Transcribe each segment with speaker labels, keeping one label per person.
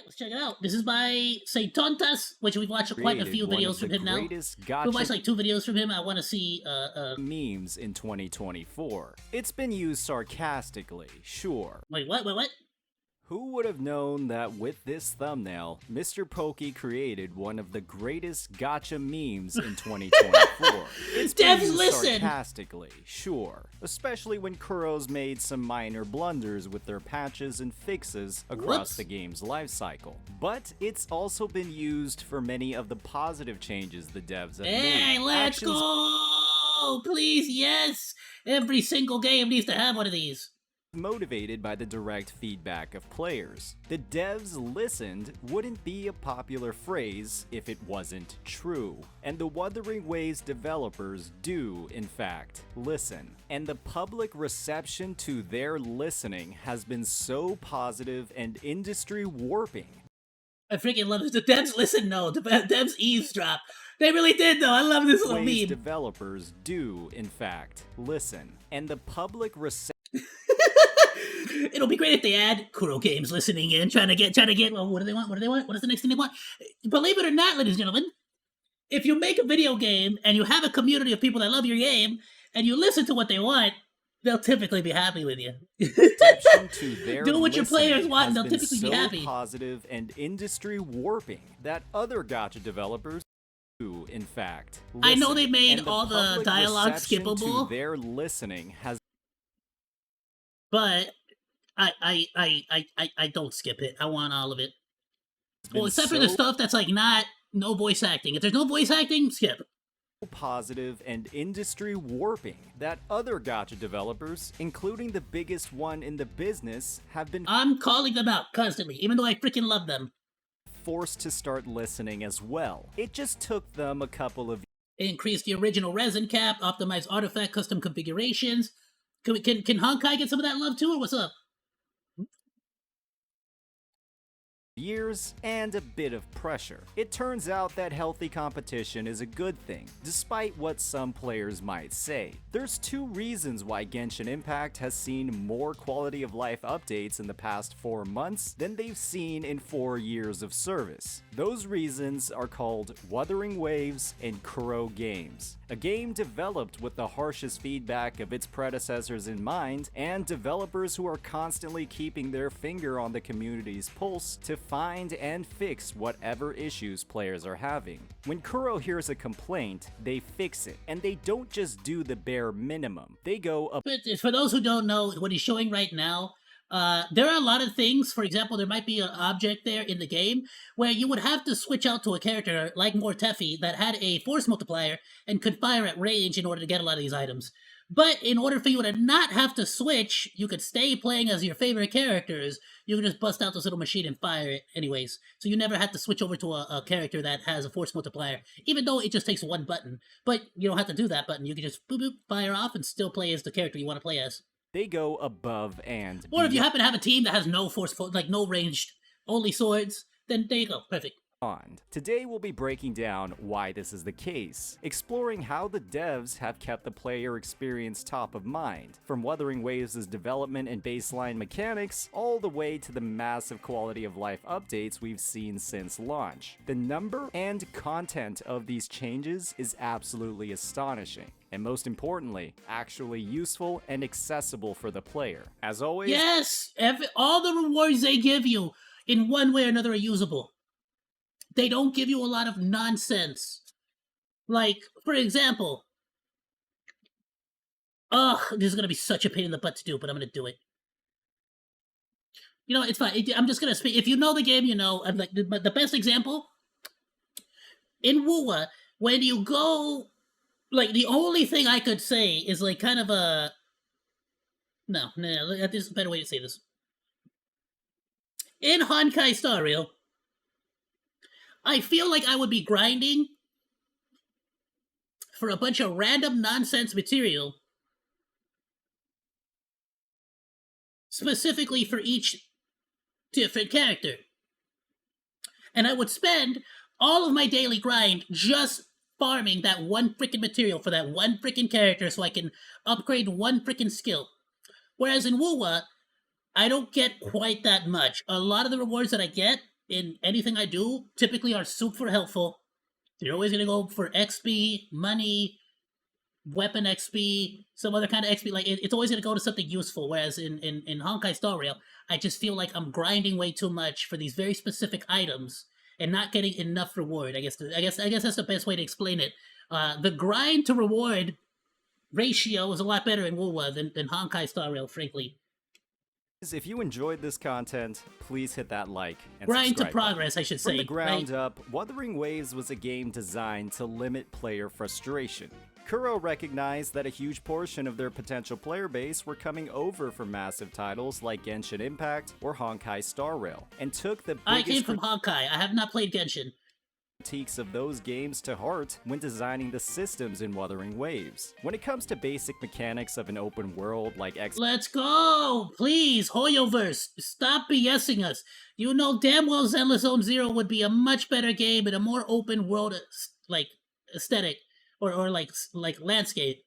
Speaker 1: let's check it out. This is by Say Tontas, which we've watched quite a few videos from him now. We've watched like 2 videos from him. I want to see
Speaker 2: memes in 2024. It's been used sarcastically, sure.
Speaker 1: Wait, what?
Speaker 2: Who would have known that with this thumbnail, Mr. Pokey created one of the greatest gacha memes in 2024? It's been used sarcastically, sure. Especially when Kuro's made some minor blunders with their patches and fixes across the game's lifecycle. But it's also been used for many of the positive changes the devs have made.
Speaker 1: Hey, let's go! Please, yes! Every single game needs to have one of these.
Speaker 2: Motivated by the direct feedback of players. The devs listened wouldn't be a popular phrase if it wasn't true. And the Wuthering Waves developers do, in fact, listen. And the public reception to their listening has been so positive and industry warping.
Speaker 1: I freaking love this. The devs listen, no. The devs eavesdrop. They really did, though. I love this little meme.
Speaker 2: Developers do, in fact, listen. And the public reception
Speaker 1: It'll be great if they add Kuro games listening in, trying to get, well, what do they want? What is the next thing they want? Believe it or not, ladies and gentlemen, if you make a video game and you have a community of people that love your game and you listen to what they want, they'll typically be happy with you. Do what your players want and they'll typically be happy.
Speaker 2: Positive and industry warping that other gacha developers do, in fact, listen.
Speaker 1: I know they made all the dialogue skippable.
Speaker 2: Their listening has,
Speaker 1: but I don't skip it. I want all of it. Well, except for the stuff that's like no voice acting. If there's no voice acting, skip.
Speaker 2: Positive and industry warping that other gacha developers, including the biggest one in the business, have been
Speaker 1: I'm calling them out constantly, even though I freaking love them.
Speaker 2: Forced to start listening as well. It just took them a couple of
Speaker 1: increase the original resin cap, optimize artifact custom configurations. Can Honkai get some of that love too, or what's up?
Speaker 2: years and a bit of pressure. It turns out that healthy competition is a good thing, despite what some players might say. There's 2 reasons why Genshin Impact has seen more quality of life updates in the past 4 months than they've seen in 4 years of service. Those reasons are called Wuthering Waves and Kuro Games, a game developed with the harshest feedback of its predecessors in mind, and developers who are constantly keeping their finger on the community's pulse to find and fix whatever issues players are having. When Kuro hears a complaint, they fix it, and they don't just do the bare minimum. They go up.
Speaker 1: But for those who don't know what he's showing right now, there are a lot of things. For example, there might be an object there in the game where you would have to switch out to a character like Mortefi that had a force multiplier and could fire at range in order to get a lot of these items. But in order for you to not have to switch, you could stay playing as your favorite characters. You could just bust out this little machine and fire it anyways. So you never have to switch over to a character that has a force multiplier, even though it just takes 1 button. But you don't have to do that button. You can just boop, boop, fire off and still play as the character you want to play as.
Speaker 2: They go above and
Speaker 1: Or if you happen to have a team that has no force, like no ranged, only swords, then there you go. Perfect.
Speaker 2: Today we'll be breaking down why this is the case, exploring how the devs have kept the player experience top of mind, from Wuthering Waves' development and baseline mechanics, all the way to the massive quality of life updates we've seen since launch. The number and content of these changes is absolutely astonishing, and most importantly, actually useful and accessible for the player. As always,
Speaker 1: yes! All the rewards they give you, in one way or another, are usable. They don't give you a lot of nonsense. Like, for example, this is going to be such a pain in the butt to do, but I'm going to do it. You know, it's fine. I'm just going to speak. If you know the game, you know. I'm like, the best example, in Wuwa, when you go, like, the only thing I could say is, like, kind of a... No, there's a better way to say this. In Honkai Star Rail, I feel like I would be grinding for a bunch of random nonsense material specifically for each different character. And I would spend all of my daily grind just farming that one freaking material for that one freaking character so I can upgrade one freaking skill. Whereas in Wuwa, I don't get quite that much. A lot of the rewards that I get in anything I do typically are super helpful. They're always gonna go for XP, money, weapon XP, some other kind of XP. Like it's always gonna go to something useful. Whereas in Honkai Star Rail, I just feel like I'm grinding way too much for these very specific items and not getting enough reward. I guess that's the best way to explain it. The grind to reward ratio is a lot better in Wuwa than Honkai Star Rail, frankly.
Speaker 2: If you enjoyed this content, please hit that like and
Speaker 1: Grind to
Speaker 2: subscribe button.
Speaker 1: progress, I should
Speaker 2: From
Speaker 1: say.
Speaker 2: the ground
Speaker 1: right?
Speaker 2: up, Wuthering Waves was a game designed to limit player frustration. Kuro recognized that a huge portion of their potential player base were coming over from massive titles like Genshin Impact or Honkai Star Rail, and took the
Speaker 1: I came
Speaker 2: biggest
Speaker 1: from Honkai. I have not played Genshin.
Speaker 2: critiques of those games to heart when designing the systems in Wuthering Waves. When it comes to basic mechanics of an open world like
Speaker 1: Let's go! Please, Hoyoverse, stop BSing us. You know damn well Zenless Zone Zero would be a much better game and a more open world like aesthetic or like landscape.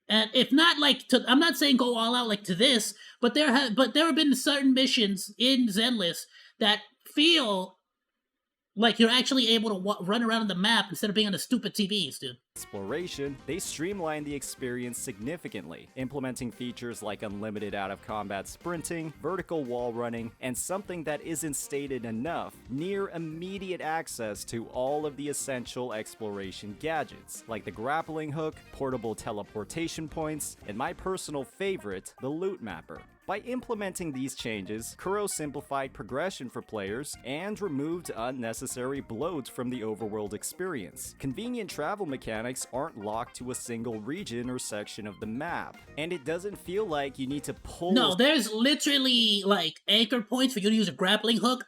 Speaker 1: And if not like to, I'm not saying go all out like to this, but there have been certain missions in Zenless that feel like you're actually able to run around the map instead of being on the stupid TVs, dude.
Speaker 2: exploration, they streamlined the experience significantly, implementing features like unlimited out-of-combat sprinting, vertical wall running, and something that isn't stated enough, near immediate access to all of the essential exploration gadgets, like the grappling hook, portable teleportation points, and my personal favorite, the loot mapper. By implementing these changes, Kuro simplified progression for players and removed unnecessary bloat from the overworld experience. Convenient travel mechanics aren't locked to a single region or section of the map, and it doesn't feel like you need to pull.
Speaker 1: No, there's literally like anchor points for you to use a grappling hook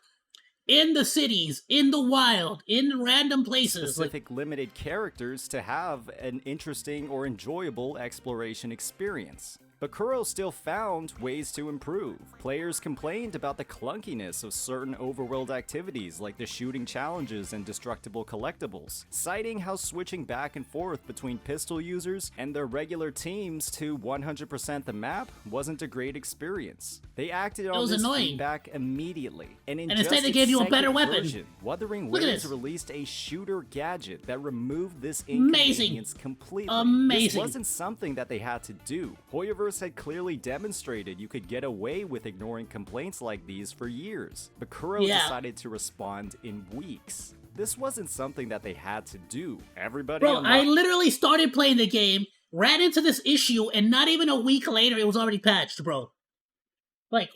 Speaker 1: in the cities, in the wild, in random places.
Speaker 2: Specific limited characters to have an interesting or enjoyable exploration experience. But Kuro still found ways to improve. Players complained about the clunkiness of certain overworld activities like the shooting challenges and destructible collectibles, citing how switching back and forth between pistol users and their regular teams to 100% the map wasn't a great experience. They acted on this feedback immediately, and
Speaker 1: instead they gave you a better weapon.
Speaker 2: Wuthering
Speaker 1: Look at
Speaker 2: Waves
Speaker 1: this.
Speaker 2: released a shooter gadget that removed this
Speaker 1: Amazing.
Speaker 2: inconvenience completely.
Speaker 1: Amazing.
Speaker 2: This wasn't something that they had to do. Hoyoverse had clearly demonstrated you could get away with ignoring complaints like these for years, but Kuro decided to respond in weeks. This wasn't something that they had to do. Everybody
Speaker 1: Bro, I literally started playing the game, ran into this issue, and not even a week later it was already patched, bro. Like,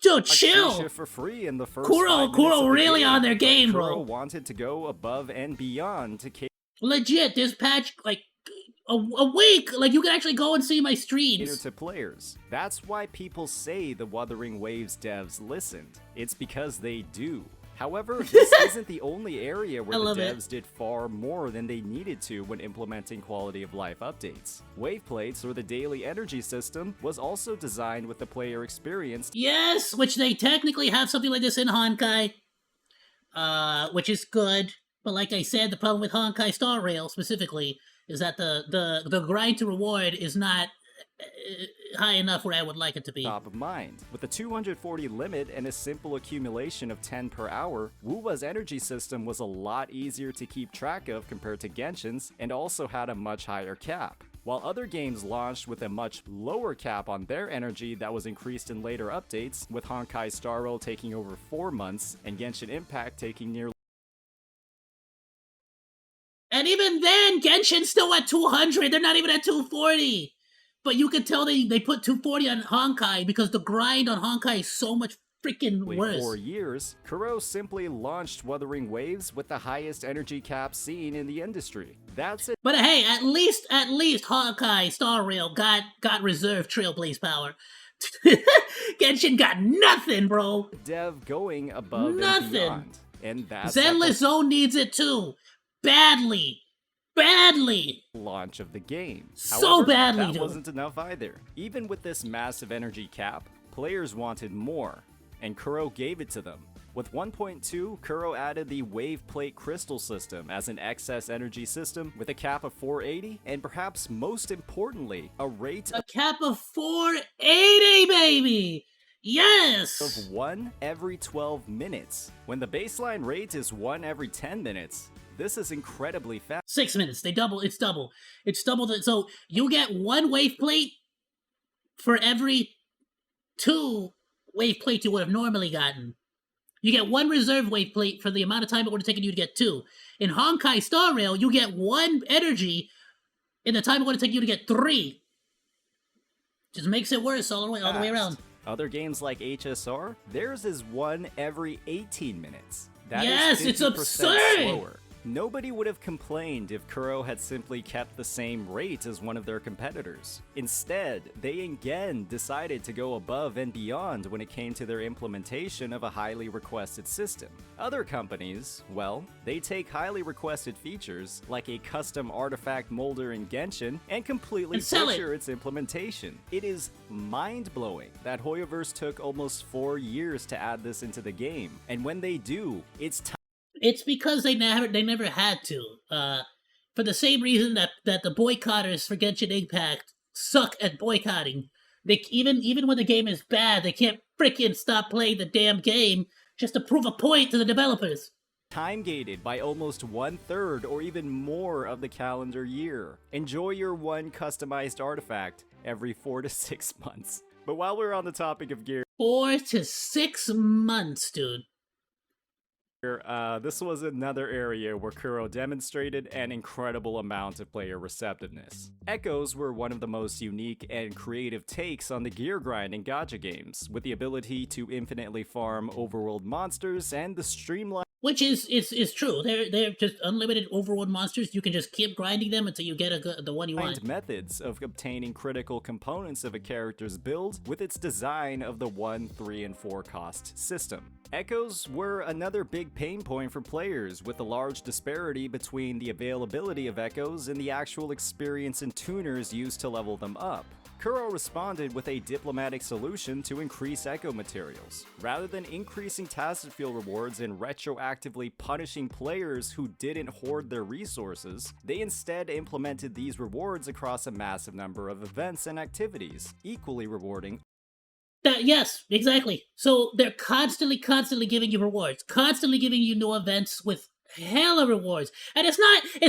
Speaker 1: dude, chill.
Speaker 2: For free in the first
Speaker 1: Kuro really on their game,
Speaker 2: Kuro
Speaker 1: bro.
Speaker 2: wanted to go above and beyond to
Speaker 1: legit, this patch, like, a week, like you can actually go and see my streams.
Speaker 2: To players. That's why people say the Wuthering Waves devs listened. It's because they do. However, this isn't the only area where the devs did far more than they needed to when implementing quality of life updates. Wave plates, or the daily energy system, was also designed with the player experience.
Speaker 1: Yes, which they technically have something like this in Honkai, which is good. But like I said, the problem with Honkai Star Rail specifically is that the grind to reward is not high enough where I would like it to be.
Speaker 2: Top of mind. With a 240 limit and a simple accumulation of 10 per hour, Wuwa's energy system was a lot easier to keep track of compared to Genshin's, and also had a much higher cap. While other games launched with a much lower cap on their energy that was increased in later updates, with Honkai Star Rail taking over 4 months and Genshin Impact taking nearly.
Speaker 1: And even then, Genshin's still at 200. They're not even at 240. But you can tell they put 240 on Honkai because the grind on Honkai is so much freaking worse.
Speaker 2: 4 years, Kuro simply launched Wuthering Waves with the highest energy cap seen in the industry. That's it.
Speaker 1: But hey, at least Honkai Star Rail got reserved Trailblaze power. Genshin got nothing, bro.
Speaker 2: Dev going above and beyond. And that's
Speaker 1: Zenless Zone needs it too. Badly.
Speaker 2: Launch of the game.
Speaker 1: So
Speaker 2: However,
Speaker 1: badly,
Speaker 2: that
Speaker 1: dude.
Speaker 2: wasn't enough either. Even with this massive energy cap, players wanted more, and Kuro gave it to them. With 1.2, Kuro added the Wave Plate Crystal system as an excess energy system with a cap of 480, and perhaps most importantly, a cap of 480,
Speaker 1: baby! Yes!
Speaker 2: of 1 every 12 minutes, when the baseline rate is 1 every 10 minutes. This is incredibly fast.
Speaker 1: 6 minutes. They double. It's double. It's double. So you get 1 wave plate for every 2 wave plates you would have normally gotten. You get 1 reserve wave plate for the amount of time it would have taken you to get 2. In Honkai Star Rail, you get 1 energy in the time it would have taken you to get 3. Just makes it worse all the way around.
Speaker 2: Other games like HSR, theirs is 1 every 18 minutes. That
Speaker 1: yes,
Speaker 2: is
Speaker 1: it's
Speaker 2: 50%
Speaker 1: absurd!
Speaker 2: slower. Nobody would have complained if Kuro had simply kept the same rate as one of their competitors. Instead, they again decided to go above and beyond when it came to their implementation of a highly requested system. Other companies, well, they take highly requested features, like a custom artifact molder in Genshin, and completely butcher its implementation. It is mind-blowing that Hoyoverse took almost 4 years to add this into the game, and when they do, it's time.
Speaker 1: It's because they never had to. For the same reason that the boycotters for Genshin Impact suck at boycotting. They even when the game is bad, they can't freaking stop playing the damn game just to prove a point to the developers.
Speaker 2: Time gated by almost 1/3 or even more of the calendar year. Enjoy your 1 customized artifact every 4 to 6 months. But while we're on the topic of gear,
Speaker 1: 4 to 6 months, dude.
Speaker 2: This was another area where Kuro demonstrated an incredible amount of player receptiveness. Echoes were one of the most unique and creative takes on the gear grind in gacha games, with the ability to infinitely farm overworld monsters and the streamlined.
Speaker 1: Which is true. They're just unlimited overworld monsters. You can just keep grinding them until you get the one you want.
Speaker 2: Methods of obtaining critical components of a character's build with its design of the 1, 3, and 4 cost system. Echoes were another big pain point for players, with a large disparity between the availability of echoes and the actual experience and tuners used to level them up. Kuro responded with a diplomatic solution to increase echo materials. Rather than increasing tacit field rewards and retroactively punishing players who didn't hoard their resources, they instead implemented these rewards across a massive number of events and activities, equally rewarding.
Speaker 1: Yes, exactly. So they're constantly giving you rewards, constantly giving you new events with hella rewards, and it's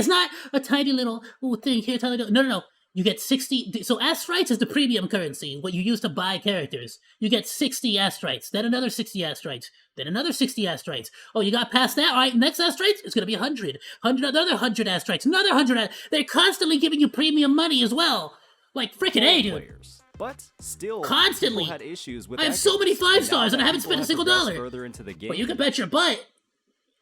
Speaker 1: not a tiny little thing here, tiny little. No. You get 60. So Astrites is the premium currency, what you use to buy characters. You get 60 Astrites, then another 60 Astrites, then another 60 Astrites. Oh, you got past that? All right, next Astrites, it's going to be 100. Another 100 Astrites, another 100. They're constantly giving you premium money as well. Like, frickin' A, dude.
Speaker 2: Players. But still,
Speaker 1: constantly
Speaker 2: had issues with
Speaker 1: I have so many 5 stars and I haven't spent a single dollar.
Speaker 2: Further into the game.
Speaker 1: But you can bet your butt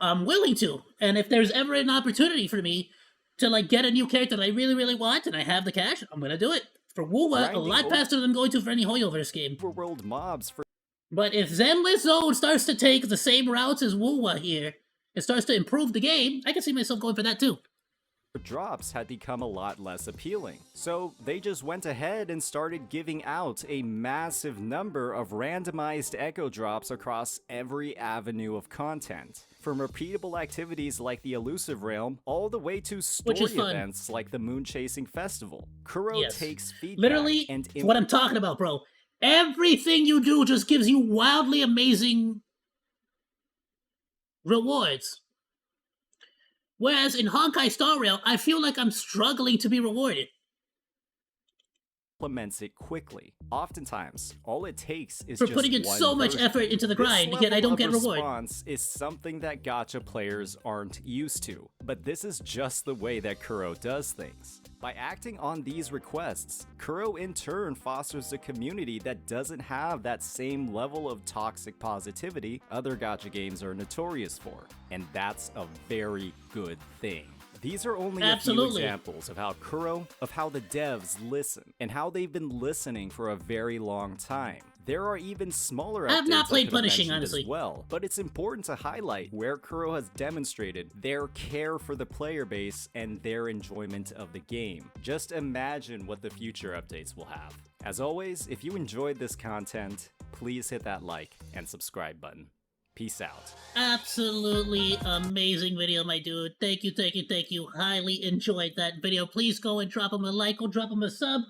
Speaker 1: I'm willing to. And if there's ever an opportunity for me to like get a new character that I really, really want and I have the cash, I'm gonna do it. For Wuwa, a lot faster than I'm going to for any Hoyoverse game.
Speaker 2: Overworld mobs for.
Speaker 1: But if Zenless Zone starts to take the same routes as Wuwa here, it starts to improve the game, I can see myself going for that too.
Speaker 2: Drops had become a lot less appealing. So they just went ahead and started giving out a massive number of randomized echo drops across every avenue of content. From repeatable activities like the Elusive Realm, all the way to story events like the Moon Chasing Festival. Kuro takes feedback
Speaker 1: literally
Speaker 2: and
Speaker 1: what I'm talking about, bro. Everything you do just gives you wildly amazing rewards. Whereas in Honkai Star Rail, I feel like I'm struggling to be rewarded.
Speaker 2: Implements it quickly. Oftentimes, all it takes is
Speaker 1: for
Speaker 2: just
Speaker 1: putting in so much effort into the grind, yet I don't get reward.
Speaker 2: Response is something that gacha players aren't used to, but this is just the way that Kuro does things. By acting on these requests, Kuro in turn fosters a community that doesn't have that same level of toxic positivity other gacha games are notorious for, and that's a very good thing. These are only a few examples of how the devs listen, and how they've been listening for a very long time. There are even smaller updates
Speaker 1: I've not played Punishing,
Speaker 2: honestly. As well, but it's important to highlight where Kuro has demonstrated their care for the player base and their enjoyment of the game. Just imagine what the future updates will have. As always, if you enjoyed this content, please hit that like and subscribe button. Peace out.
Speaker 1: Absolutely amazing video, my dude. Thank you. Highly enjoyed that video. Please go and drop him a like or drop him a sub.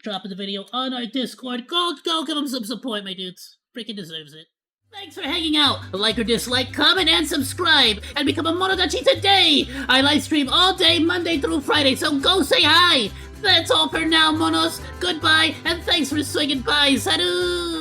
Speaker 1: dropping the video on our Discord. Go give him some support, my dudes. Freaking deserves it. Thanks for hanging out. Like or dislike, comment, and subscribe, and become a Monodachi today! I live stream all day, Monday through Friday, so go say hi! That's all for now, Monos. Goodbye, and thanks for swinging by. Salut!